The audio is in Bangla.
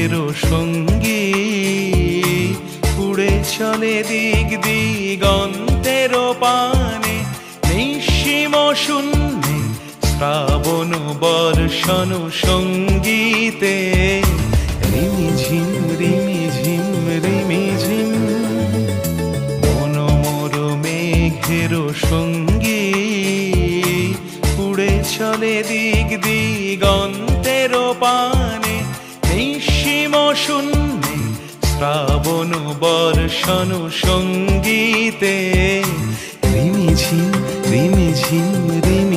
মেঘের সঙ্গী উড়ে চলে দিক দিগন্তের পানে, নিঃসীম শূন্যে শ্রাবণ বর্ষণ সঙ্গীতে রিমিঝিম রিমিঝিম রিমিঝিম মন মোর মেঘের সঙ্গী উড়ে চলে দিক দিগন্তের পানে, নিঃসীম শূন্যে শ্রাবণ বর্ষণ সঙ্গীতে রিমিঝিম রিমিঝিম রিমি